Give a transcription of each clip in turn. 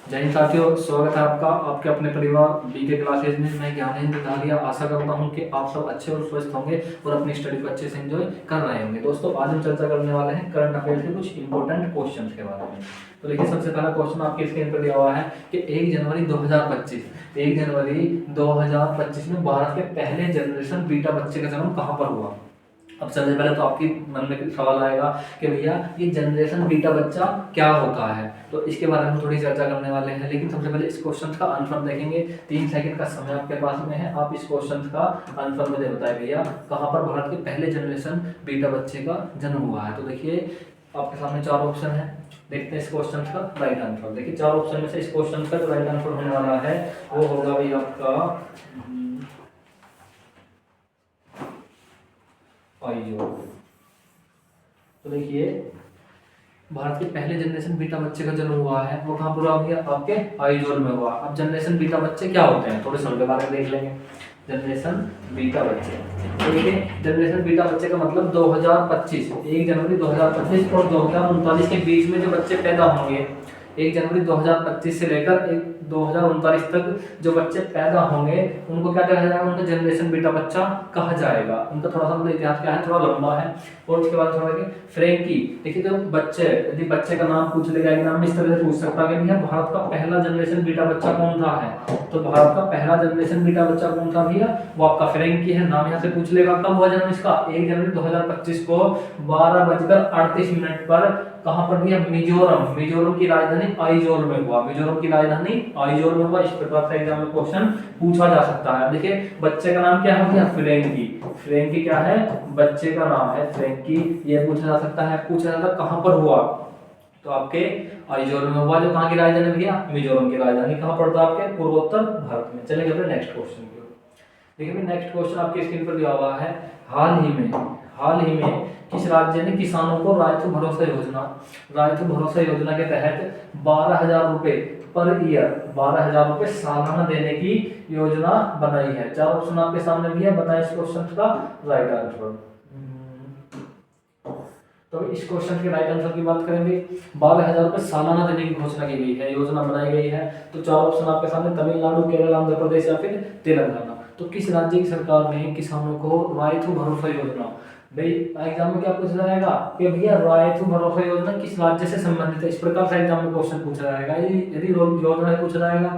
जय हिंद साथियों, स्वागत है आपका आपके अपने परिवार बीके क्लासेज में। मैं ज्ञानेंद्र धारिया आशा करता हूं कि आप सब अच्छे और स्वस्थ होंगे और अपनी स्टडी को अच्छे से एंजॉय कर रहे होंगे। दोस्तों, आज हम चर्चा करने वाले हैं करंट अफेयर्स के कुछ इंपॉर्टेंट क्वेश्चंस के बारे में। तो देखिए, सबसे पहला क्वेश्चन आपके स्क्रीन पर दिया हुआ है कि 1 जनवरी 2025 में भारत के पहले जनरेशन बीटा बच्चे का जन्म कहाँ पर हुआ। अब सबसे पहले तो आपके मन में सवाल आएगा कि भैया ये जनरेशन बीटा बच्चा क्या होता है, तो इसके बारे में थोड़ी चर्चा करने वाले हैं। लेकिन सबसे पहले इस क्वेश्चन का आंसर देखेंगे। 3 सेकंड का समय आपके पास में है, आप इस क्वेश्चन का आंसर मुझे बताइए भैया कहाँ पर भारत के पहले जनरेशन बीटा बच्चे का जन्म हुआ है। तो देखिए, आपके सामने 4 ऑप्शन है, देखते हैं इस क्वेश्चन का राइट आंसर। देखिए, 4 ऑप्शन में से इस क्वेश्चन का जो राइट आंसर होने वाला है वो होगा भाई आपका आईजोल। तो देखिए, भारत के पहले जनरेशन बीटा बच्चे का जन्म हुआ है वो कहाँ पर हुआ भैया, आपके आईजोल में हुआ। अब जनरेशन बीटा बच्चे क्या होते हैं थोड़े समय के बारे में देख लेंगे। जनरेशन बीटा बच्चे, तो देखिए जनरेशन बीटा बच्चे का मतलब 2025 1 जनवरी 2025 और 2039 के बीच में जो बच्चे पैदा होंगे, 1 जनवरी 2025 से लेकर 2039 तक जो बच्चे पैदा होंगे उनको क्या कहा जाएगा, उनका जनरेशन बीटा बच्चा कहा जाएगा। उनका थोड़ा सा मतलब इतिहास क्या है, थोड़ा लंबा है। और उसके बाद थोड़ा कि फ्रैंकी, देखिए जो बच्चे, यदि बच्चे का नाम पूछ लेगा एग्जाम में इस तरह से पूछ सकता है कि भैया भारत का पहला जनरेशन बीटा बच्चा कौन सा है, तो भारत का पहला जनरेशन बीटा बच्चा कौन सा भैया, वो आपका फ्रैंकी है। नाम यहाँ से पूछ लेगा। कब हुआ जन्म इसका, 1 जनवरी 2025 को 12:38 पर कहां पर भैया, मिजोरम। मिजोरम की राजधानी आइजोल में हुआ। मिजोरम की राजधानी आइजोल में हुआ। इस प्रकार से एग्जाम में क्वेश्चन पूछा जा सकता है। देखिए, बच्चे का नाम क्या है भैया, फ्रैंकी। फ्रैंकी क्या है, बच्चे का नाम है फ्रैंकी। ये पूछा जा सकता है। पूछा जाता है कहां पर हुआ, तो आपके आइजोल में हुआ। जो कहां की राजधानी भैया, मिजोरम की राजधानी। कहां पड़ता है, आपके पूर्वोत्तर भारत में। चलेंगे अपने नेक्स्ट क्वेश्चन की ओर। देखिए, नेक्स्ट क्वेश्चन आपके स्क्रीन पर दिया हुआ है। हाल ही में किस राज्य ने किसानों को रायतु भरोसा योजना के तहत 12,000 रुपए पर ईयर, 12,000 रुपए सालाना देने की योजना बनाई है। 4 ऑप्शन आपके सामने भी है, बताएं इस क्वेश्चन का राइट आंसर। तो इस क्वेश्चन के राइट आंसर की बात करेंगे, 12,000 रुपए सालाना देने की घोषणा की गई है, योजना बनाई गई है। तो 4 ऑप्शन आपके सामने, तमिलनाडु, केरल, आंध्र प्रदेश या फिर तेलंगाना। तो किस राज्य की सरकार ने किसानों को रायतु भरोसा योजना, भाई एग्जाम में क्या पूछा जाएगा कि भैया रायतु भरोसा योजना किस राज्य से संबंधित है, इस प्रकार से एग्जाम में क्वेश्चन पूछा जाएगा। यदि योजना पूछा जाएगा।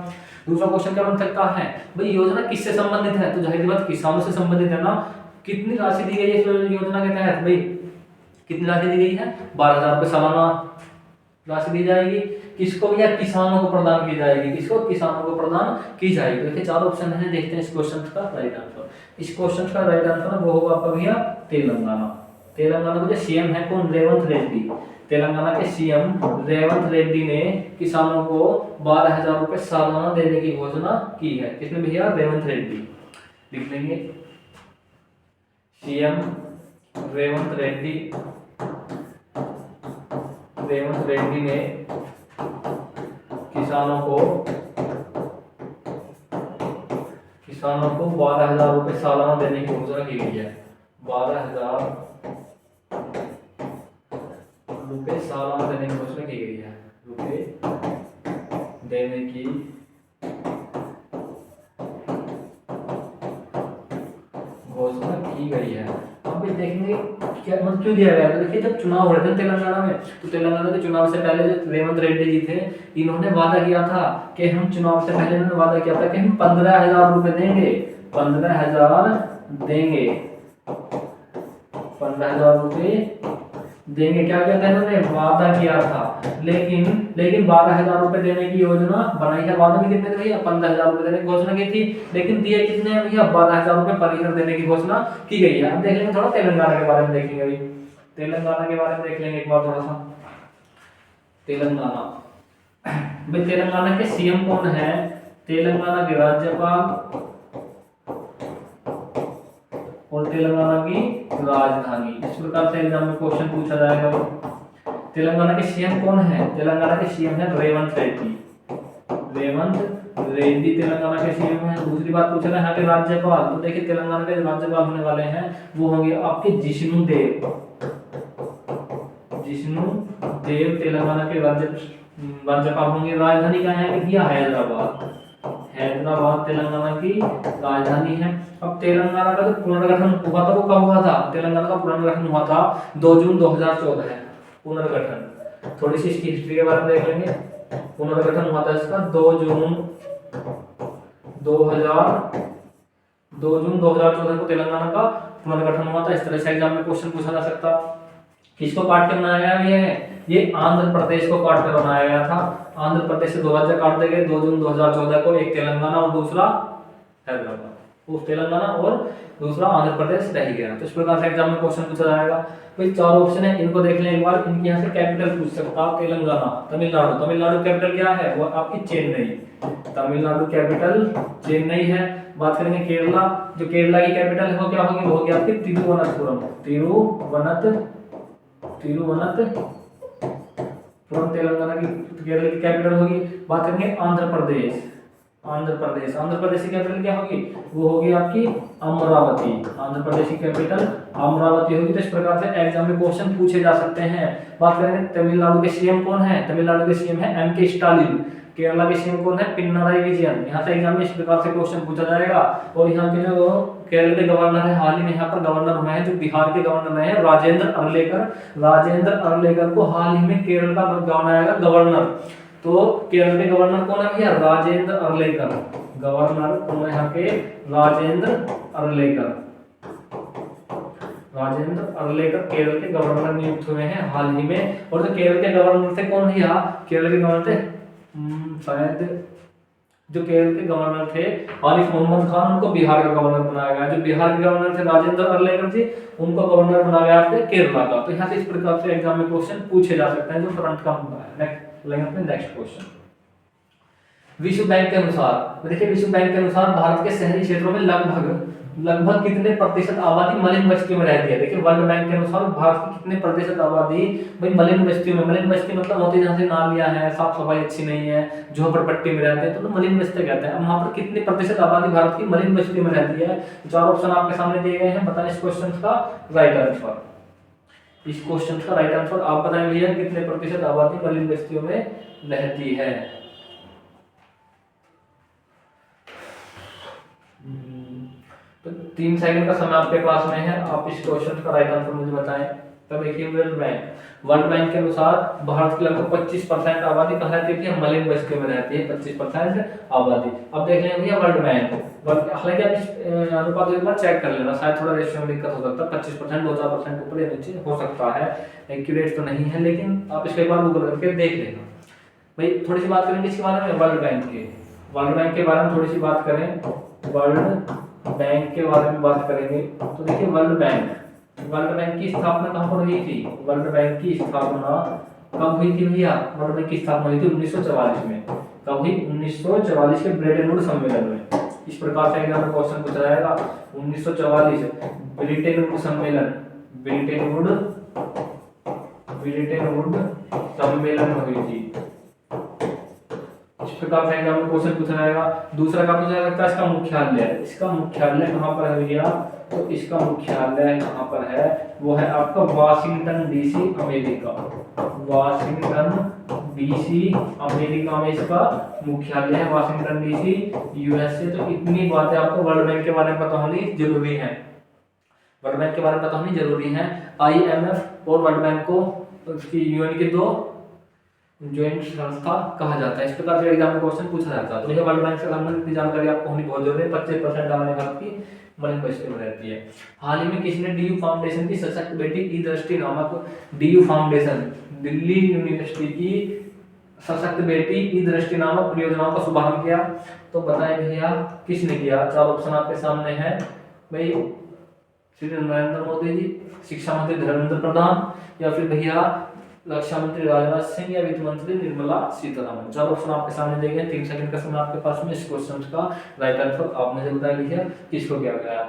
दूसरा क्वेश्चन क्या बन सकता है, भाई योजना किससे संबंधित है, तो जाहिर बात किसानों से संबंधित है ना। कितनी राशि दी गई है इस योजना के तहत, भाई कितनी राशि दी गई है, 12,000 रुपए सालाना राशि दी जाएगी। किसको भैया, किसानों को प्रदान की जाएगी। किसको, किसानों को प्रदान की जाएगी। देखिए 4 ऑप्शन है, देखते हैं इस क्वेश्चन का राइट आंसर। इस क्वेश्चन का राइट आंसर वो होगा आपका भैया तेलंगाना। तेलंगाना के सीएम है कौन, रेवंत रेड्डी। तेलंगाना के सीएम रेवंत रेड्डी ने किसानों को 12,000 रुपए सालाना देने की घोषणा की है। किसने भैया, रेवंत रेड्डी। लिख लेंगे, सीएम रेवंत रेड्डी ने किसानों को 12,000 रुपए सालाना देने की घोषणा की गई है। 12,000 रुपए सालाना देने की घोषणा की गई है। रुपए देने की घोषणा की गई है। अब भी देखेंगे क्या मतलब क्यों दिया गया। तो देखिए, जब चुनाव हो रहे थे तेलंगाना में, तो तेलंगाना के चुनाव से पहले जो रेवंत रेड्डी जी थे, इन्होंने वादा किया था कि हम चुनाव से पहले इन्होंने वादा किया था कि हम 15,000 रुपए देंगे, 15,000 देंगे, 15,000 रुपए देंगे। क्या कहते हैं, इन्होंने वादा किया था। लेकिन 12,000 रुपए देने की योजना बनाई है। वादा में कितने थे भैया, 15,000 रुपए देने की घोषणा की थी, लेकिन दिए कितने हैं भैया, 12,000 रुपए पर ईयर देने की घोषणा की गई है। अब देख लेंगे थोड़ा तेलंगाना के बारे में, देखेंगे अभी तेलंगाना के बारे में देख लेंगे एक बार थोड़ा सा। तेलंगाना, भाई तेलंगाना के सीएम कौन है, तेलंगाना के राज्यपाल और तेलंगाना की राजधानी। इस प्रकार से एग्जाम में क्वेश्चन पूछा जाएगा। तेलंगाना के सीएम कौन है, तेलंगाना के सीएम है रेवंत रेड्डी। रेवंत रेड्डी तेलंगाना के सीएम है। दूसरी बात पूछा है यहाँ के राज्यपाल, तो देखिए तेलंगाना के राज्यपाल होने वाले हैं वो होंगे आपके जिष्णु देव। जिष्णु देव तेलंगाना के भाजपा होंगे। राजधानी क्या है भैया? हैदराबाद। हैदराबाद तेलंगाना की राजधानी है। अब तेलंगाना का जो पुनर्गठन हुआ था वो कब हुआ था? तेलंगाना का पुनर्गठन हुआ था 2 जून 2014 है। पुनर्गठन थोड़ी सी इसकी हिस्ट्री के बारे में देख लेंगे। पुनर्गठन हुआ था इसका 2 जून 2014 को तेलंगाना का पुनर्गठन हुआ था। इस तरह से एग्जाम में क्वेश्चन पूछा जा सकता। किसको काट के बनाया गया है? ये आंध्र प्रदेश को काट कर बनाया गया था। आंध्र प्रदेश से 2 राज्य काट दिए गए 2 जून 2014 को, एक तेलंगाना और दूसरा हैदराबाद। वो तेलंगाना और दूसरा आंध्र प्रदेश रह गया। तो इस प्रकार से एग्जाम में क्वेश्चन पूछा जाएगा। भाई 4 ऑप्शन है, इनको देख लें एक बार। इनके यहाँ से कैपिटल पूछ सकता। तेलंगाना, तमिलनाडु, तमिलनाडु कैपिटल क्या है? वो आपकी चेन्नई। तमिलनाडु कैपिटल चेन्नई है। बात करेंगे केरला, जो केरला की कैपिटल है वो क्या होगी? वो होगी आपकी तिरुवनंतपुरम। तिरुवनंतपुरम तेलंगाना की, केरला की कैपिटल होगी। बात करेंगे आंध्र प्रदेश, आंध्र प्रदेश की कैपिटल क्या होगी? वो होगी आपकी अमरावती। आंध्र प्रदेश की कैपिटल अमरावती होगी। तो इस प्रकार से एग्जाम में क्वेश्चन पूछे जा सकते हैं। बात करेंगे तमिलनाडु के सीएम कौन है? तमिलनाडु के सीएम है एम.के. स्टालिन। केरला के सीएम कौन है? पिनराई विजयन। यहाँ से एग्जाम में इस प्रकार से क्वेश्चन पूछा जाएगा। और यहाँ के जो केरल के गवर्नर है, हाल ही में यहाँ पर गवर्नर हुए हैं जो बिहार के गवर्नर रहे हैं, राजेंद्र अरलेकर। राजेंद्र अरलेकर को हाल ही में केरल का बनाया गया गवर्नर। तो केरल के गवर्नर कौन है भैया? राजेंद्र अरलेकर। गवर्नर कौन है यहाँ के? राजेंद्र अरलेकर। राजेंद्र अरलेकर केरल के गवर्नर नियुक्त हुए हैं हाल ही में। और जो केरल के गवर्नर थे कौन भैया? केरल के गवर्नर थे शायद जो केरल के गवर्नर थे आरिफ मोहम्मद खान, उनको बिहार का गवर्नर बनाया गया। जो बिहार के गवर्नर थे राजेंद्र अरलेकर जी, उनको गवर्नर बनाया गया आपके केरला का। तो यहाँ से इस प्रकार से एग्जाम में क्वेश्चन पूछे जा सकते हैं जो करंट का होता है। Next question. विश्व बैंक के अनुसार, देखिए विश्व बैंक के अनुसार भारत के शहरी क्षेत्रों में लगभग कितने प्रतिशत आबादी मलिन बस्तियों में रहती है? देखिए वर्ल्ड बैंक के अनुसार भारत की कितने प्रतिशत आबादी भाई मलिन बस्तियों में, मलिन बस्ती मतलब होती है जहाँ से नालियां हैं, साफ सफाई अच्छी नहीं है, झोपड़पट्टी में रहते हैं, तो मलिन बस्ती कहते हैं। अब वहाँ पर कितने प्रतिशत आबादी भारत की मलिन बस्ती में रहती है? 4 ऑप्शन आपके सामने दिए गए हैं। बताएं इस क्वेश्चन का राइट आंसर। इस क्वेश्चन का राइट आंसर आप बताएं भैया, कितने प्रतिशत आबादी मलिन बस्तियों में रहती है? तो 3 सेकंड का समय आपके पास में है, आप इस क्वेश्चन का राइट आंसर मुझे बताएं। तो देखिए वर्ल्ड बैंक के अनुसार भारत की लगभग 25% आबादी कहाँ रहती है? मलिन बस्तियों में रहती है 25% आबादी। अब देख लेंगे भैया वर्ल्ड बैंक, हालांकि आप इस अनुपात एक बार चेक कर लेना, शायद थोड़ा रेशियो में दिक्कत हो सकता है, 25% 2-4% ऊपर या नीचे हो सकता है, एक्यूरेट तो नहीं है, लेकिन आप इसको एक बार गूगल करके देख लेना। भाई थोड़ी सी बात करेंगे इसके बारे में, वर्ल्ड बैंक के बारे में थोड़ी सी बात करें। वर्ल्ड बैंक के बारे में बात करेंगे तो देखिए वर्ल्ड बैंक की स्थापना कहाँ पर हुई थी? वर्ल्ड बैंक की स्थापना कब हुई थी भैया? वर्ल्ड बैंक की स्थापना हुई थी 1944 में। कब हुई? 1944 के ब्रेटन वुड सम्मेलन में। इस प्रकार से एग्जाम में क्वेश्चन पूछा जाएगा। 1944 ब्रेटन वुड सम्मेलन, ब्रेटन वुड सम्मेलन में हुई थी। इस प्रकार से एग्जाम में क्वेश्चन पूछा जाएगा। दूसरा क्या पूछा जा सकता है? इसका मुख्यालय, इसका मुख्यालय कहाँ पर है भैया? तो इसका मुख्यालय कहाँ पर है? वो है आपका Washington DC America. Washington DC America में इसका मुख्यालय है, वाशिंगटन डीसी यूएसए। तो इतनी बातें आपको वर्ल्ड बैंक के बारे में पता होनी जरूरी है। वर्ल्ड बैंक के बारे में पता होनी जरूरी है। IMF और वर्ल्ड बैंक को उसकी यूएन की 2 ज्वाइंट संस्था कहा जाता है। इस प्रकार से एग्जाम में क्वेश्चन पूछा जाता है। तो वर्ल्ड बैंक से संबंधित जानकारी आपको होनी बहुत जरूरी है। 25% आबादी भारत की मलिन बस्तियों में रहती है। हाल ही में किसने DU फाउंडेशन की सशक्त बेटी ई दृष्टि नामक, DU फाउंडेशन दिल्ली यूनिवर्सिटी की सशक्त बेटी ई दृष्टि नामक परियोजनाओं का शुभारंभ किया? तो बताएं भैया किसने किया? 4 ऑप्शन आपके सामने है भाई, श्री नरेंद्र मोदी जी, शिक्षा मंत्री धर्मेंद्र प्रधान, या फिर भैया रक्षा मंत्री राजनाथ सिंह, या वित्त मंत्री निर्मला सीतारमण। 4 ऑप्शन आपके सामने दिए गए। 3 सेकंड का समय आपके पास में। इस क्वेश्चन का राइट आंसर आपने जब बता दिया किसको क्या गया।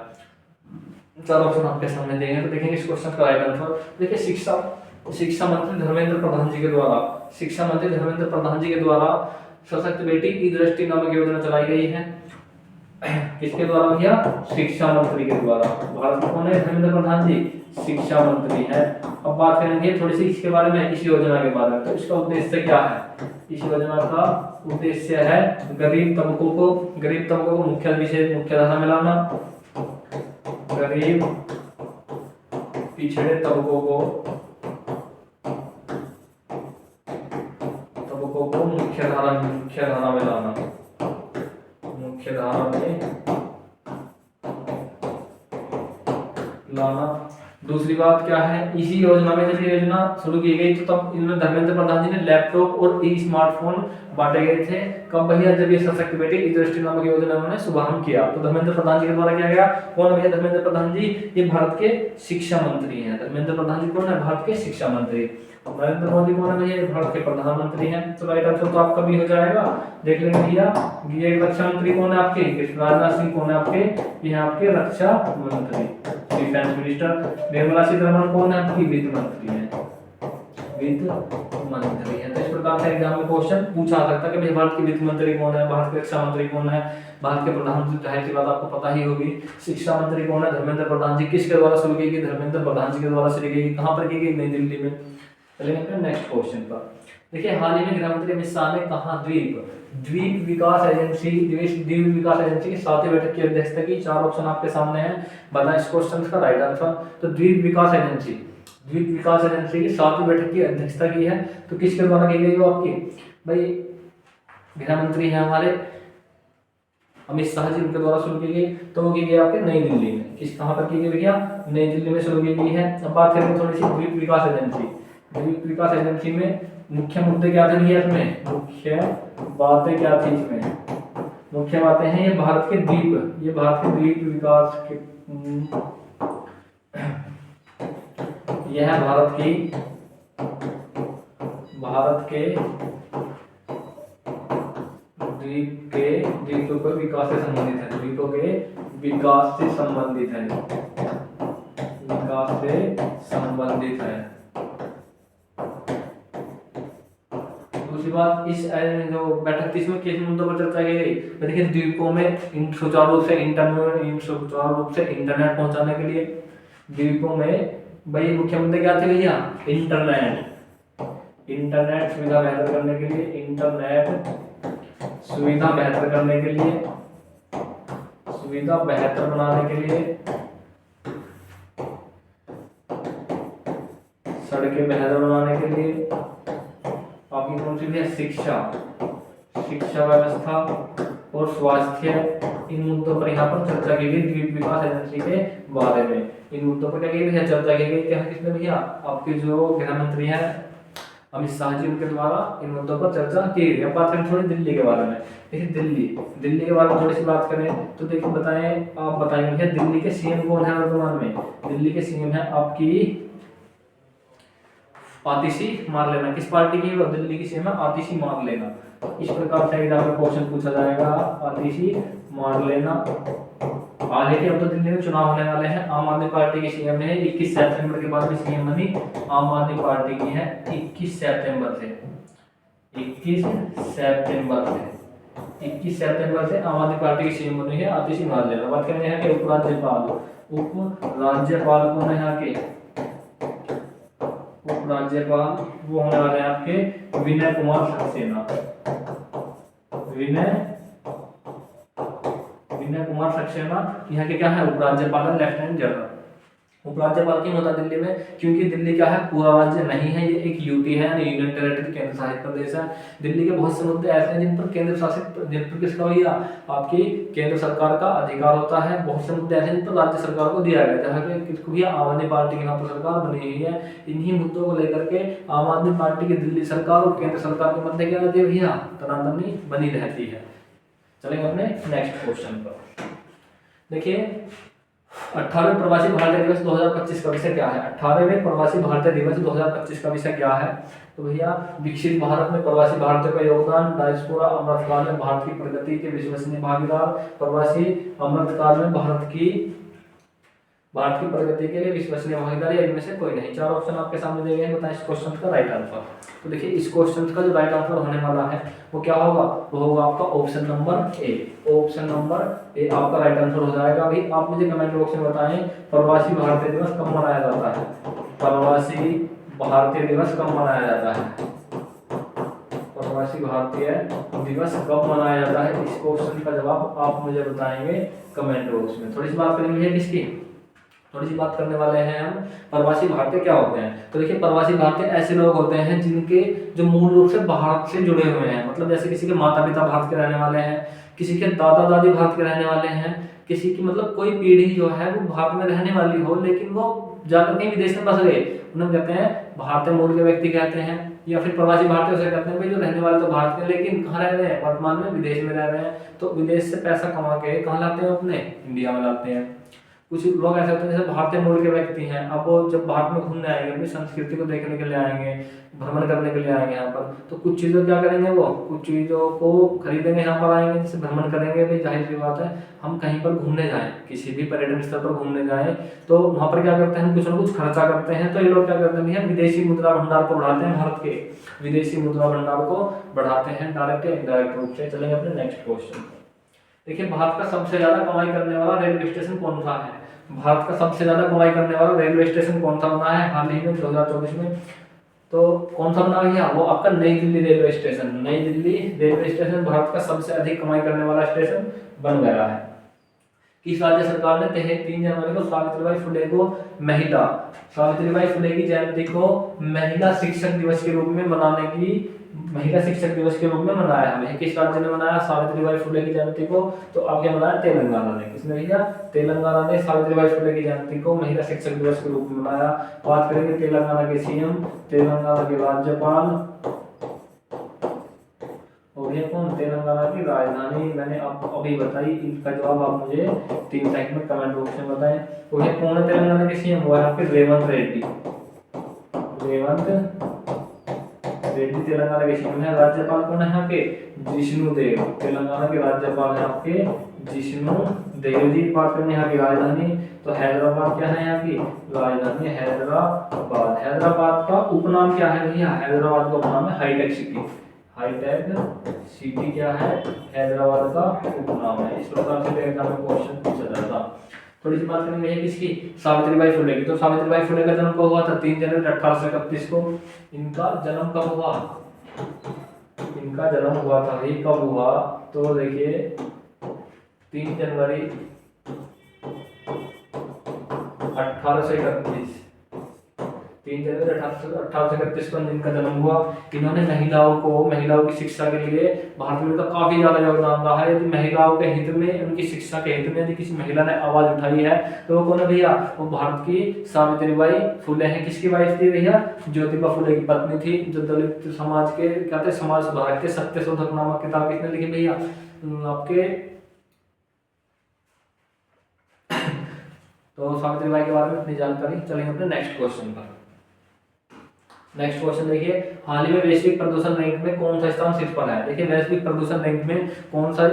4 ऑप्शन आपके सामने दिए गए, तो देखेंगे इस क्वेश्चन का राइट आंसर। देखिए शिक्षा मंत्री धर्मेंद्र प्रधान जी के द्वारा, शिक्षा मंत्री धर्मेंद्र प्रधान जी के द्वारा सशक्त बेटी ई दृष्टि नामक योजना चलाई गई है। किसके द्वारा भैया? शिक्षा मंत्री के द्वारा। भारत में कौन है धर्मेंद्र प्रधान जी? शिक्षा मंत्री है। अब बात करेंगे थोड़ी सी इसके बारे में, इस योजना के बारे में। तो इसका उद्देश्य क्या है? इस योजना का उद्देश्य है गरीब तबकों को मुख्यधारा में लाना, गरीब पिछड़े तबकों को मुख्यधारा में लाना, मुख्यधारा में लाना। दूसरी बात क्या है, इसी योजना में जब ये योजना शुरू की गई तो तब इनमें धर्मेंद्र प्रधान जी ने लैपटॉप और ई स्मार्टफोन बांटे गए थे। कब भैया? जब ये सशक्त बेटी ई दृष्टि नामक योजना उन्होंने शुभारंभ किया। तो धर्मेंद्र प्रधान जी के द्वारा किया गया। कौन भैया धर्मेंद्र प्रधान जी? ये भारत के शिक्षा मंत्री हैं। धर्मेंद्र प्रधान जी कौन है? भारत के शिक्षा मंत्री। नरेंद्र मोदी कौन है भैया? भारत के प्रधानमंत्री हैं। तो राइट आंसर तो आपका भी हो जाएगा। देख लेंगे भैया, ये रक्षा मंत्री कौन है आपके? राजनाथ सिंह कौन है आपके? ये आपके रक्षा मंत्री, डिफेंस मिनिस्टर। निर्मला सीतारमण कौन है आपकी? वित्त मंत्री है, वित्त मंत्री है। तो इस प्रकार से एग्जाम में क्वेश्चन पूछा जा सकता है कि भाई भारत के वित्त मंत्री कौन है, भारत के रक्षा मंत्री कौन है, भारत के प्रधानमंत्री, जाहिर सी बात आपको पता ही होगी। शिक्षा मंत्री कौन है? धर्मेंद्र प्रधान जी। किसके द्वारा शुरू की गई? धर्मेंद्र प्रधान जी के द्वारा शुरू की गई। कहां पर की गई? नई दिल्ली में। चलिए नेक्स्ट क्वेश्चन पर। देखिए, हाल ही में गृह मंत्री अमित शाह ने कहा द्वीप विकास एजेंसी की 7वीं बैठक की अध्यक्षता की। 4 ऑप्शन आपके सामने हैं, बताएं इस क्वेश्चन का राइट आंसर। तो द्वीप विकास एजेंसी की 7वीं बैठक की अध्यक्षता की है। तो किसके द्वारा की गई? वो आपकी भाई गृह मंत्री हैं हमारे अमित शाह जी, उनके द्वारा शुरू की गई। तो वो की गई आपके नई दिल्ली में। कहाँ पर की गई भैया? नई दिल्ली में शुरू की गई है। अब बात करेंगे थोड़ी सी द्वीप विकास एजेंसी में मुख्य मुद्दे क्या थे भैया? इसमें मुख्य बातें क्या थी? इसमें मुख्य बातें हैं ये भारत के द्वीप विकास के, यह है भारत के द्वीपों के विकास से संबंधित है, द्वीपों के विकास से संबंधित है। दूसरी बात, इस जो बैठक थी इसमें किस मुद्दों पर चर्चा की गई? देखिए, द्वीपों में सुचारू रूप से इंटरनेट पहुंचाने के लिए, द्वीपों में भाई मुख्य मुद्दे क्या थे भैया? इंटरनेट सुविधा बेहतर करने के लिए, सुविधा बेहतर बनाने के लिए, सड़कें बेहतर बनाने के लिए, आपकी कौन सी भी है? शिक्षा व्यवस्था और स्वास्थ्य। इन मुद्दों पर यहाँ पर चर्चा की गई द्वीप विकास एजेंसी के बारे में। इन मुद्दों पर क्या की गई? चर्चा की गई। क्या किसने भैया? आपके जो गृह मंत्री हैं अमित शाह जी, उनके द्वारा इन मुद्दों पर चर्चा की गई। अब बात करें थोड़ी दिल्ली के बारे में। देखिए, दिल्ली के बारे में थोड़ी सी बात करें तो देखिए, आप बताएंगे भैया दिल्ली के सीएम कौन है वर्तमान में? दिल्ली के सीएम है आपकी आतिशी मारलेना। किस पार्टी की? दिल्ली की सीएम है आतिशी मारलेना। इस प्रकार से एग्जाम में क्वेश्चन पूछा जाएगा, आतिशी मारलेना। हालांकि अब तो दिल्ली में चुनाव होने वाले हैं। आम आदमी पार्टी की सीएम है, 21 सितंबर के बाद में सीएम बनी आम आदमी पार्टी की है। 21 सितंबर से आम आदमी पार्टी की सीएम बनी है आतिशी मारलेना। बात करेंगे यहाँ के उपराज्यपाल कौन है? यहाँ के उपराज्यपाल वो होने वाले हैं आपके विनय कुमार सक्सेना। यहाँ के क्या है? उपराज्यपाल है, लेफ्टिनेंट जनरल। उपराज्यपाल क्यों होता है दिल्ली में? क्योंकि दिल्ली क्या है? पूरा राज्य नहीं है, ये एक यूटी है, यानी यूनियन टेरिटरी, केंद्र शासित प्रदेश है। दिल्ली के बहुत से मुद्दे ऐसे हैं जिन पर किसका भैया? आपकी केंद्र सरकार का अधिकार होता है। बहुत से मुद्दे ऐसे हैं जिन पर राज्य सरकार को दिया गया है। किसको भैया? आम आदमी पार्टी की यहाँ पर सरकार बनी हुई है। इन्हीं मुद्दों को लेकर के आम आदमी पार्टी की दिल्ली सरकार और केंद्र सरकार के मध्य क्या रहती है भैया? तनातनी बनी रहती है। चलेंगे अपने नेक्स्ट क्वेश्चन पर। देखिए, 18वें प्रवासी भारतीय दिवस 2025 का विषय क्या है? 18वें प्रवासी भारतीय दिवस 2025 का विषय क्या है? तो भैया, विकसित भारत में प्रवासी भारतीयों का योगदान, डायस्पोरा, अमृतकाल में भारत की प्रगति के विश्वसनीय भागीदार, प्रवासी अमृतकाल में भारत भारत की प्रगति के लिए विश्वसनीय भागीदारी इनमें से कोई नहीं। चार ऑप्शन आपके सामने दिए गए हैं, बताएं इस क्वेश्चन का राइट आंसर। तो देखिए इस क्वेश्चन का जो राइट आंसर होने वाला है वो क्या होगा, वो होगा आपका option number A. Option number A आपका राइट आंसर हो जाएगा। अभी आप मुझे कमेंट बॉक्स में बताएं प्रवासी भारतीय दिवस कब मनाया जाता है, प्रवासी भारतीय दिवस कब मनाया जाता है, प्रवासी भारतीय दिवस कब मनाया जाता है। इस क्वेश्चन का जवाब आप मुझे बताएंगे कमेंट बॉक्स में। थोड़ी सी बात करेंगे किसकी, थोड़ी सी बात करने वाले हैं हम प्रवासी भारतीय क्या होते हैं। तो देखिए प्रवासी भारतीय ऐसे लोग होते हैं जिनके जो मूल रूप से भारत से जुड़े हुए हैं, मतलब जैसे किसी के माता पिता भारत के रहने वाले हैं, किसी के दादा दादी भारत के रहने वाले हैं, किसी की मतलब कोई पीढ़ी जो है वो भारत में रहने वाली हो लेकिन वो जाकर कहीं विदेश में बस गए, उन्हें कहते हैं भारतीय मूल के व्यक्ति कहते हैं। या फिर प्रवासी भारतीय उसे कहते हैं भाई जो रहने वाले तो भारत में लेकिन कहाँ रह रहे हैं, वर्तमान में विदेश में रह रहे हैं। तो विदेश से पैसा कमा के कहाँ लाते हैं, अपने इंडिया में लाते हैं। कुछ लोग ऐसे होते हैं जैसे भारतीय मूल के व्यक्ति हैं, अब वो जब भारत में घूमने आएंगे अपनी संस्कृति को देखने के लिए आएंगे, भ्रमण करने के लिए आएंगे यहाँ पर, तो कुछ चीज़ों क्या करेंगे, वो कुछ चीज़ों को खरीदेंगे, यहाँ पर आएंगे, जैसे भ्रमण करेंगे। भाई जाहिर सी बात है हम कहीं पर घूमने जाएं, किसी भी पर्यटन स्थल पर घूमने जाएं तो वहाँ पर क्या करते हैं, हम कुछ ना कुछ खर्चा करते हैं। तो ये लोग क्या करते हैं, विदेशी मुद्रा भंडार को बढ़ाते हैं, भारत के विदेशी मुद्रा भंडार को बढ़ाते हैं डायरेक्ट या इनडायरेक्ट रूप से। चलेंगे अपने नेक्स्ट क्वेश्चन। देखिए भारत का सबसे ज्यादा कमाई करने वाला रेलवे स्टेशन कौन सा है, भारत का सबसे ज्यादा कमाई करने वाला रेलवे स्टेशन कौन सा बना है हाल ही में 2024 में, तो कौन सा बना भैया, वो आपका नई दिल्ली रेलवे स्टेशन। नई दिल्ली रेलवे स्टेशन भारत का सबसे अधिक कमाई करने वाला स्टेशन बन गया है। किस राज्य सरकार ने 3 जनवरी को सावित्रीबाई फुले को सावित्रीबाई फुले की जयंती को महिला शिक्षक दिवस के रूप में मनाने की, महिला शिक्षक दिवस के रूप में मनाया है। किस राज्य ने मनाया सावित्रीबाई फुले की जयंती को, तो आपने मनाया तेलंगाना ने। किसने भैया, तेलंगाना ने सावित्रीबाई फुले की जयंती को महिला शिक्षक दिवस के रूप में मनाया। बात करेंगे तेलंगाना के सीएम, तेलंगाना के राज्यपाल और ये कौन, तेलंगाना की राजधानी मैंने आपको अभी बताई। इनका जवाब आप मुझे 3 सेकंड में कमेंट बॉक्स में बताएं। तो ये कौन है तेलंगाना के सीएम, वो है आपके रेवंत रेड्डी। रेवंत रेड्डी तेलंगाना के सीएम है। राज्यपाल कौन है यहाँ के, जिष्णु देव। तेलंगाना के राज्यपाल है आपके जिष्णु देव जी। बात करें यहाँ की राजधानी, तो हैदराबाद क्या है यहाँ की राजधानी, हैदराबाद। हैदराबाद का उपनाम क्या है भैया, हैदराबाद का उपनाम है हाईटेक सिटी। हाईटेक सिटी क्या है, हैदराबाद का उपनाम है। इस प्रकार से एग्जाम में क्वेश्चन पूछा जाता। थोड़ी सी बात करेंगे किसकी, सावित्रीबाई फुले की। तो सावित्रीबाई फुले का जन्म कब हुआ था, 3 जनवरी 1831 को। इनका जन्म कब हुआ, इनका जन्म हुआ था भाई कब हुआ, तो देखिए 3 जनवरी 1831, 3 जनवरी 1831 को इनका जन्म हुआ। इन्होंने महिलाओं की शिक्षा के लिए भारत में तो काफी ज्यादा योगदान रहा है। यदि महिलाओं के हित में, उनकी शिक्षा के हित में यदि किसी महिला ने आवाज उठाई है तो वो कौन है भैया, वो भारत की सावित्रीबाई फुले है। किसकी वाइफ थी भैया, ज्योतिबा फुले की पत्नी थी। जो दलित समाज के क्या थे, समाज सुधारक के सत्यशोधक नामक किताब किसने लिखी भैया, आपके तो सावित्रीबाई के बारे में इतनी जानकारी। चलेंगे अपने नेक्स्ट क्वेश्चन पर। नेक्स्ट क्वेश्चन देखिए, हाल ही में वैश्विक प्रदूषण रैंक में कौन सा स्थान शीर्ष पर है। देखिए वैश्विक प्रदूषण रैंक में कौन सा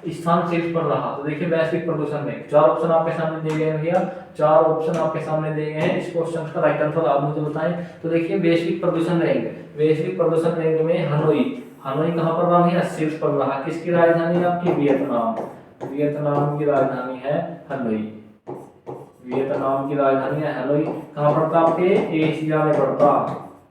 स्थान शीर्ष पर रहा, तो देखिए वैश्विक प्रदूषण रैंक 4 ऑप्शन आपके सामने दिए गए हैं भैया, 4 ऑप्शन आपके सामने दिए गए हैं। इस क्वेश्चन का राइट आंसर आप मुझे बताएं। तो देखिए वैश्विक प्रदूषण रैंक में हनोई कहां पर रहा भैया, शीर्ष पर रहा। किसकी राजधानी है आपकी, वियतनाम की राजधानी है हनोई। वियतनाम की राजधानी है हनोई। कहाँ पड़ता आपके, एशिया में पड़ता,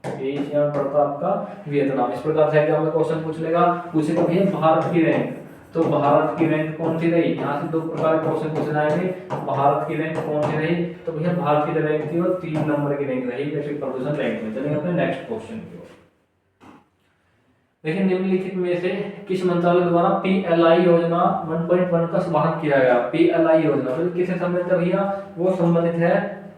एशिया में पड़ता आपका वियतनाम। इस प्रकार से एग्जाम में क्वेश्चन पूछेगा भैया भारत की रैंक, तो भारत की रैंक कौन सी रही, यहाँ से 2 प्रकार के क्वेश्चन पूछे जाएंगे। भारत की रैंक कौन सी रही, तो भैया भारत की रैंक थी वो 3 नंबर की रैंक रही वैश्विक प्रदूषण रैंक में। चलेंगे अपने नेक्स्ट क्वेश्चन की ओर। देखिए निम्नलिखित में से किस मंत्रालय द्वारा PLI योजना 1.1 का शुभारंभ किया गया। PLI योजना तो किससे संबंधित है भैया, वो संबंधित है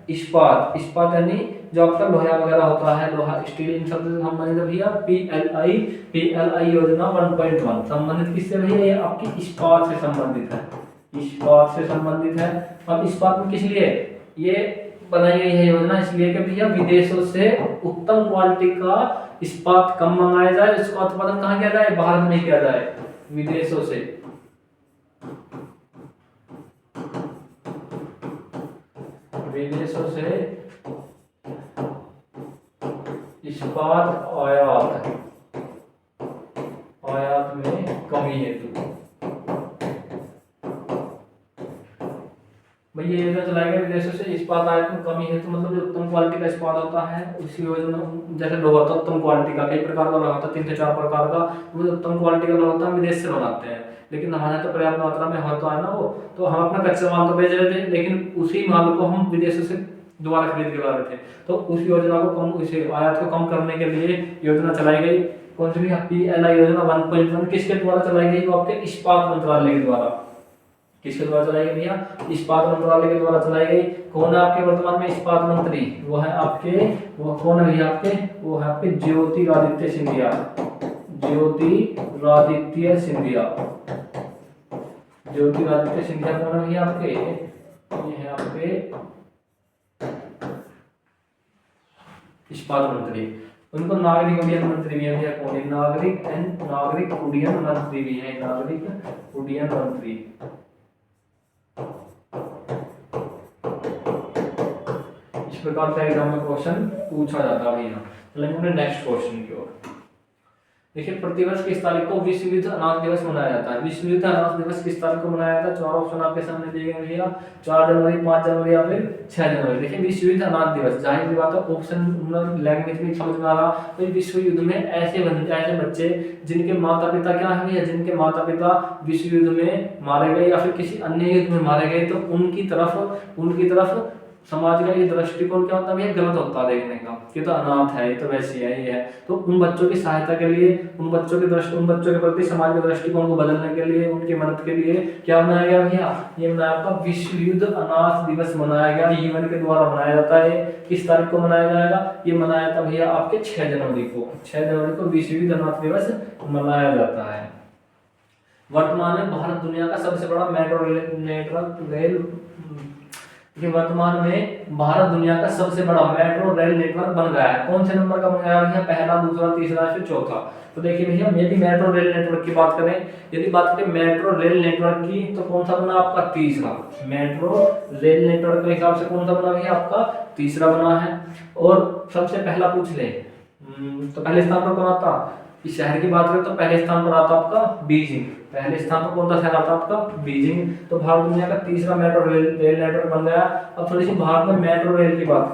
इस्पात यानी जो आपका लोहा वगैरह होता है, लोहा स्टील, इन सब से संबंधित भैया PLI योजना 1.1 संबंधित किससे भैया, ये आपकी इस्पात से संबंधित है, इस्पात से संबंधित है। अब इस्पात में किस लिए ये बनाई गई है योजना, इसलिए कि भैया विदेशों से उत्तम क्वालिटी का इस्पात कम मंगाया जाए, इसका उत्पादन कहाँ किया जाए, भारत में किया जाए, विदेशों से विदेशों से इस्पात आयात में कमी हेतु। भैया ये योजना चलाएगा विदेशों से इस्पात आयात में कमी हेतु, मतलब जो उत्तम क्वालिटी का इस्पात होता है उसी योजना, जैसे लोहा होता है उत्तम क्वालिटी का, कई प्रकार का लोहा होता है, 3 से 4 प्रकार का, वो जो उत्तम क्वालिटी का लोहा होता है विदेश से बनाते हैं, लेकिन हमारे यहाँ तो पर्याप्त मात्रा में होता है ना वो, तो हम अपना कच्चा माल तो बेच रहे थे, लेकिन उसी माल को हम विदेशों से दोबारा खरीद के ला रहे थे। तो उस योजना को कम, उस आयात को कम करने के लिए योजना चलाई गई। कौन सी? PLI योजना 1.1 किसके द्वारा चलाई गई? वो आपके इस्पात मंत्रालय के द्वारा। किसके द्वारा चलाई गई भैया? इस्पात मंत्रालय के द्वारा चलाई गई। कौन है आपके वर्तमान में इस्पात मंत्री? वो है आपके, वो कौन है भैया आपके? वो है आपके ज्योतिरादित्य सिंधिया। ज्योतिरादित्य सिंधिया। ज्योतिरादित्य सिंधिया कौन है भैया आपके? ये है आपके इस्पात मंत्री। उनको नागरिक उड्डयन मंत्री भी है, कौन है? नागरिक उड्डयन मंत्री भी है, नागरिक उड्डयन मंत्री। इस प्रकार से एग्जाम में क्वेश्चन पूछा जाता है भैया। चलेंगे नेक्स्ट क्वेश्चन की ओर। देखिए, प्रतिवर्ष किस तारीख को विश्व युद्ध अनाथ दिवस मनाया जाता है? विश्व युद्ध अनाथ दिवस किस तारीख को मनाया जाता है? 4 ऑप्शन आपके सामने दिए गए भैया, 4 जनवरी, 5 जनवरी या फिर 6 जनवरी। देखिए, विश्व युद्ध अनाथ दिवस, जाहिर सी बात है ऑप्शन लैंग्वेज में समझ में आ रहा। तो विश्व युद्ध में ऐसे बच्चे जिनके माता पिता क्या है भैया, जिनके माता पिता विश्व युद्ध में मारे गए या फिर किसी अन्य युद्ध में मारे गए, तो उनकी तरफ समाज का ये दृष्टिकोण क्या होता है? गलत होता है देखने का, कि तो अनाथ है, ये तो वैसे है, ये है। तो उन बच्चों की सहायता के लिए, उन बच्चों के प्रति समाज के दृष्टिकोण को बदलने के लिए, उनकी मदद के लिए क्या बनाया गया भैया? ये बनाया आपका विश्व युद्ध अनाथ दिवस मनाया गया। UN के द्वारा मनाया जाता है। किस तारीख को मनाया जाएगा? ये मनाया था भैया आपके 6 जनवरी को। 6 जनवरी को विश्व युद्ध अनाथ दिवस मनाया जाता है। वर्तमान में भारत दुनिया का सबसे बड़ा मेट्रो रेल नेटवर्क बन गया है। कौन से नंबर का बन गया भैया? पहला, दूसरा, तीसरा, फिर चौथा। तो देखिए भैया, यदि मेट्रो रेल नेटवर्क की बात करें, मेट्रो रेल नेटवर्क की, तो कौन सा बना आपका? तीसरा। मेट्रो रेल नेटवर्क के हिसाब से कौन सा बना भैया? आपका तीसरा बना है। और सबसे पहला पूछ ले, तो पहले स्थान पर कौन आता? इस शहर की बात करें तो पहले स्थान पर आता आपका बीजिंग। पहले स्थान पर कौन सा शहर आता आपका? बीजिंग। तो भारत दुनिया का तीसरा मेट्रो रेल नेटवर्क बन गया। अब थोड़ी सी भारत में मेट्रो रेल की बात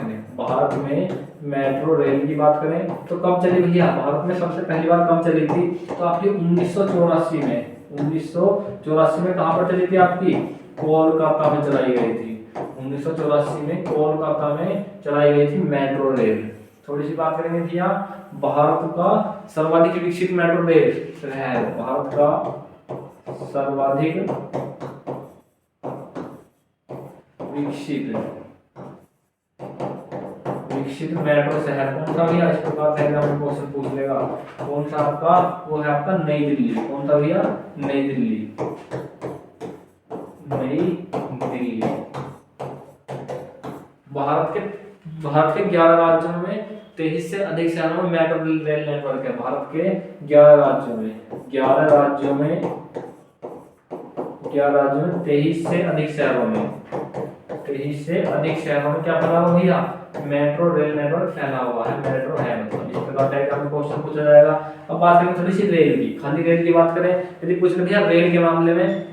करें, तो कब चली भैया? भारत में सबसे पहली बार कब चली थी? तो आपकी 1984 में। 1984 में कहाँ पर चली थी आपकी? कोलकाता में चलाई गई थी। 1984 में कोलकाता में चलाई गई थी मेट्रो रेल। थोड़ी सी बात करेंगे भैया, भारत का सर्वाधिक विकसित मेट्रो रेल शहर, भारत का सर्वाधिक विकसित मेट्रो शहर कौन सा भैया? इस प्रकार से एग्जाम में क्वेश्चन पूछ लेगा। कौन सा आपका? वो है आपका नई दिल्ली। कौन सा भैया? नई दिल्ली। भारत के 11 राज्यों में 23 से अधिक शहरों में मेट्रो रेल नेटवर्क है। भारत के 11 राज्यों में 23 से अधिक शहरों में क्या फैला हुआ भैया? मेट्रो रेल नेटवर्क फैला हुआ है, मेट्रो है, मतलब इस प्रकार का क्वेश्चन पूछा जाएगा। अब बात करें थोड़ी सी रेल की, खाली रेल की बात करें, यदि पूछ ले भैया रेल के मामले में,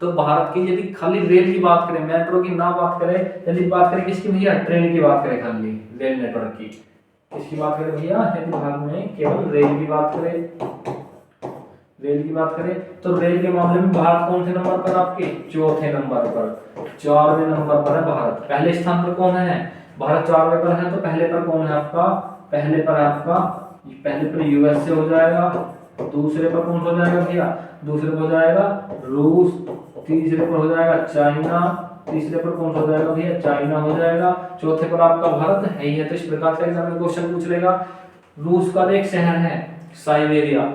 तो भारत की यदि खाली रेल की बात करें, मेट्रो की ना बात करें, यदि बात करें किसकी भैया? ट्रेन की बात करें, खाली रेल नेटवर्क की। किसकी बात करें भैया? यदि भारत में केवल रेल की बात करें, तो रेल के मामले में भारत कौन से नंबर पर? आपके चौथे नंबर पर, 4वें नंबर पर है भारत। पहले स्थान पर कौन है? भारत 4वें पर है, तो पहले पर कौन है आपका? पहले पर USA हो जाएगा। दूसरे पर कौन हो जाएगा भैया? दूसरे पर हो जाएगा रूस। तीसरे पर हो जाएगा चाइना। तीसरे पर कौन हो जाएगा भैया? चाइना हो जाएगा। चौथे पर आपका भारत है ही है। तो इस प्रकार से एग्जाम में क्वेश्चन पूछ लेगा। रूस का एक शहर है साइबेरिया।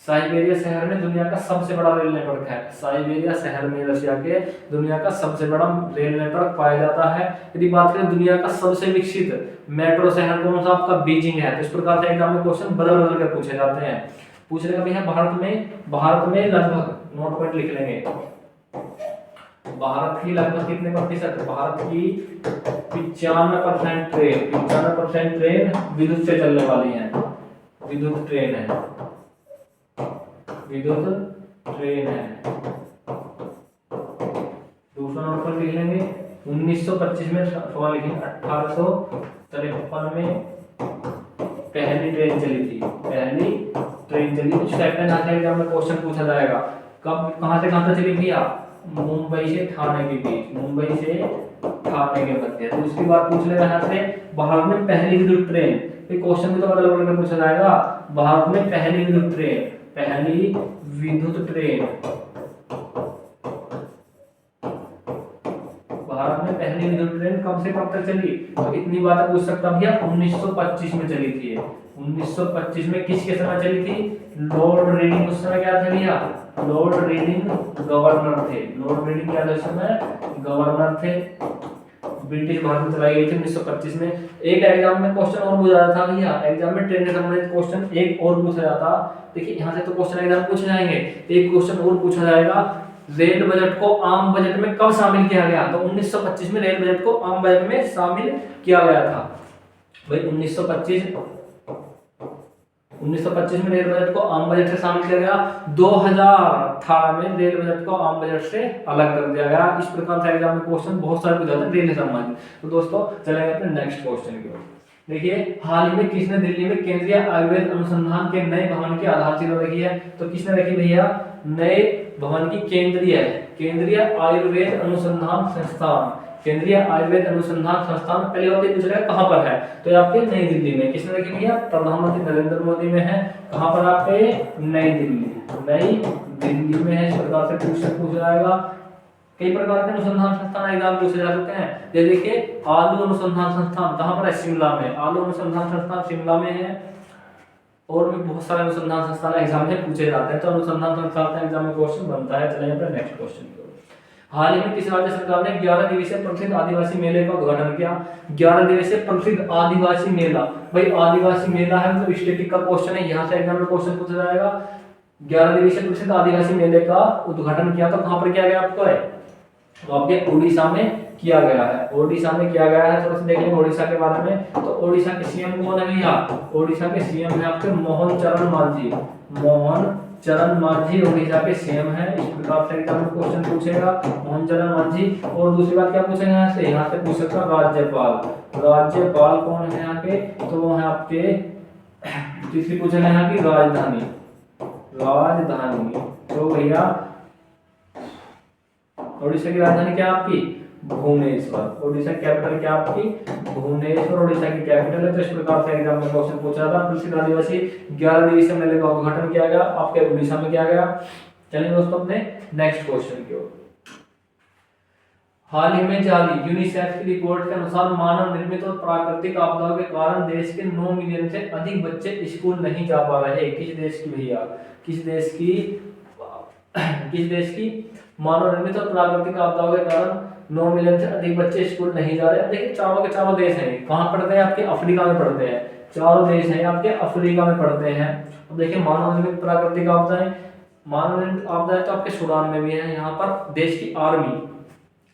साइबेरिया शहर में दुनिया का सबसे बड़ा रेल नेटवर्क है। साइबेरिया शहर में रशिया के दुनिया का सबसे बड़ा रेल नेटवर्क पाया जाता है। यदि बात करें दुनिया का सबसे विकसित मेट्रो शहर कौन सा? आपका बीजिंग है। तो इस प्रकार से एग्जाम में क्वेश्चन बदल कर पूछे जाते हैं। पूछ लेगा भैया भारत में लगभग, नोट पॉइंट लिख लेंगे, भारत की लगभग कितने प्रतिशत, भारत की 95% ट्रेन, 95% ट्रेन विद्युत से चलने वाली है, विद्युत ट्रेन है, विद्युत ट्रेन है। दूसरा नंबर पर लिख लेंगे 1925 में सवाल लिखेंगे 1853 में पहली ट्रेन चली थी, पहली ट्रेन चली थी। सेकंड आता है एग्जाम में क्वेश्चन पूछा जाएगा कब, कहां से कहां तक चली भैया, मुंबई से ठाणे के बीच, मुंबई से ठाणे के मध्य। तो उसकी बात पूछ लेगा यहाँ से भारत में पहली विद्युत ट्रेन, फिर क्वेश्चन भी तो अलग अलग पूछा जाएगा। भारत में पहली विद्युत ट्रेन, पहली विद्युत ट्रेन, भारत में पहली विद्युत ट्रेन कब से कब तक चली, तो इतनी बातें पूछ सकता भैया 1925 में चली थी। 1925 में किसके समय चली थी, लॉर्ड रीडिंग उस समय क्या थे भैया, लॉर्ड रीडिंग गवर्नर थे, लॉर्ड रीडिंग क्या थे उस समय, गवर्नर थे। ब्रिटिश भारत में चलाई गई थी 1925 में। एक एग्जाम में क्वेश्चन और पूछा जाता था भैया, एग्जाम में ट्रेन से संबंधित क्वेश्चन एक और पूछा जाता। देखिए यहाँ से तो क्वेश्चन एग्जाम पूछे जाएंगे, एक क्वेश्चन और पूछा जाएगा, रेल बजट को आम बजट में कब शामिल किया गया, तो 1925 में रेल बजट को आम बजट में शामिल किया गया था भाई। 1925 में रेल बजट को आम बजट से शामिल किया गया। 2018 में रेल बजट को आम बजट से अलग कर दिया गया। इस प्रकार से एग्जाम में क्वेश्चन बहुत सारे पूछे जाते हैं रेल से संबंधित। तो दोस्तों चलेंगे अपने नेक्स्ट क्वेश्चन की ओर। देखिए हाल ही में किसने दिल्ली में केंद्रीय आयुर्वेद अनुसंधान के नए भवन की आधारशिला रखी है, तो किसने रखी भैया, नए भवन की केंद्रीय आयुर्वेद अनुसंधान संस्थान, केंद्रीय आयुर्वेद अनुसंधान संस्थान पहले होते पूछ रहा है कहां पर है, तो आपके नई दिल्ली में। किसने रखी भैया, प्रधानमंत्री नरेंद्र मोदी में है। कहां पर आपके, नई दिल्ली, नई दिल्ली में है। इस प्रकार से पूछ जाएगा। कई प्रकार के अनुसंधान संस्थान एग्जाम पूछे जा सकते हैं। ये देखिए आलू अनुसंधान संस्थान कहां पर है, शिमला में, आलू अनुसंधान संस्थान शिमला में है। और भी बहुत सारे अनुसंधान संस्थान एग्जाम में पूछे जाते हैं, तो अनुसंधान संस्थान एग्जाम में क्वेश्चन बनता है। चलिए अपने नेक्स्ट क्वेश्चन की ओर। हाल ही में किस राज्य सरकार ने 11 दिवसीय प्रसिद्ध आदिवासी मेले का उद्घाटन किया, 11 दिवसीय प्रसिद्ध आदिवासी मेला। भाई आदिवासी मेला है मतलब स्टैटिक का क्वेश्चन है, यहाँ से एग्जाम में क्वेश्चन पूछा जाएगा। 11 दिवसीय प्रसिद्ध आदिवासी मेले का उद्घाटन किया, तो कहां पर किया गया आपको है, तो आपके उड़ीसा में किया गया है, ओडिशा में किया गया है। थोड़ा सा देख लेंगे ओडिशा के बारे में। तो ओडिशा के सीएम कौन है भैया, ओडिशा के सीएम है आपके मोहन चरण मांझी, मोहन चरण मांझी ओडिशा के सीएम है। इस प्रकार से एग्जाम में क्वेश्चन पूछेगा मोहन चरण मांझी। और दूसरी बात क्या पूछेगा यहाँ से पूछ सकता राज्यपाल, राज्यपाल कौन है यहाँ के, तो वो है आपके, तीसरी पूछेगा यहाँ की राजधानी, राजधानी तो भैया ओडिशा की राजधानी क्या आपकी, भुवनेश्वर। ओडिशा कैपिटल क्या आपकी, भुवनेश्वर ओडिशा की कैपिटल है। तो इस प्रकार से एग्जाम में क्वेश्चन पूछा था। प्रसिद्ध आदिवासी 11 दिवसीय मेले का उद्घाटन किया गया, आपके उड़ीसा में किया गया। चलिए दोस्तों अपने नेक्स्ट क्वेश्चन की ओर। हाल ही में जारी यूनिसेफ की रिपोर्ट के अनुसार मानव निर्मित और प्राकृतिक आपदाओं के कारण देश के 9 मिलियन से अधिक बच्चे स्कूल नहीं जा पा रहे। किस देश की भैया, किस देश की मानव निर्मित और प्राकृतिक आपदाओं के कारण 9 मिलियन से अधिक बच्चे स्कूल नहीं जा रहे। देखिए चारों के चारों देश हैं, कहाँ पढ़ते हैं आपके, अफ्रीका में पढ़ते हैं। चारों देश हैं आपके अफ्रीका में पढ़ते हैं। अब देखिए मानव निर्मित प्राकृतिक आपदाएं, मानव निर्मित आपदाएं तो आपके सूडान में भी है। यहाँ पर देश की आर्मी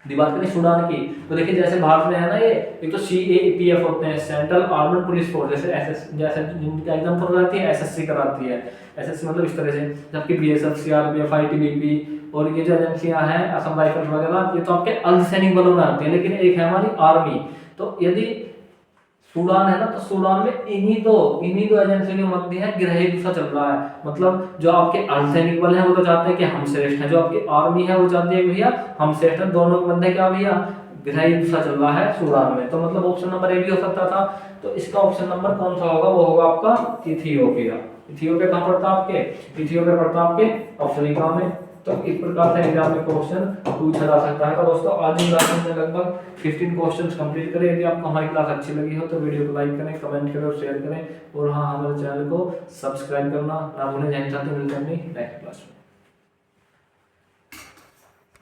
बात करें सूडान की, तो देखिए जैसे भारत में है ना, ये एक तो CAPF होते हैं, सेंट्रल आर्मड पुलिस फोर्स, जैसे जिनका एग्जाम कराती है SSC कराती है। SSC मतलब इस तरह से, जबकि BSF, CRPF, ITBP और ये जो एजेंसियां हैं असम राइफल्स वगैरह, ये तो आपके अर्धसैनिक बलों में आती है। लेकिन एक है हमारी आर्मी। तो यदि सूडान है ना, तो सूडान में इन्हीं दो एजेंसियों के मध्य है गृह युद्ध चल रहा है। मतलब जो आपके अर्धसैनिक बल है वो तो चाहते हैं कि हम श्रेष्ठ हैं, जो आपकी आर्मी है वो चाहती है भैया हम श्रेष्ठ हैं। दोनों के मध्य क्या भैया, गृह युद्ध चल रहा है सूडान में। तो मतलब ऑप्शन नंबर ए भी हो सकता था। तो इसका ऑप्शन नंबर कौन सा होगा, वो होगा आपका इथियोपिया। इथियोपिया कहाँ पड़ता है आपके, इथियोपिया पड़ता है आपके अफ्रीका में। तो इस प्रकार से एग्जाम में क्वेश्चन पूछा जा सकता है। तो दोस्तों आज की क्लास में लगभग 15 क्वेश्चंस कंप्लीट करें। यदि आपको हमारी क्लास अच्छी लगी हो तो वीडियो को लाइक करें, कमेंट करें और शेयर करें। और हाँ, हमारे चैनल को सब्सक्राइब करना ना भूलें। जय हिंद, मिलते हैं नेक्स्ट क्लास में।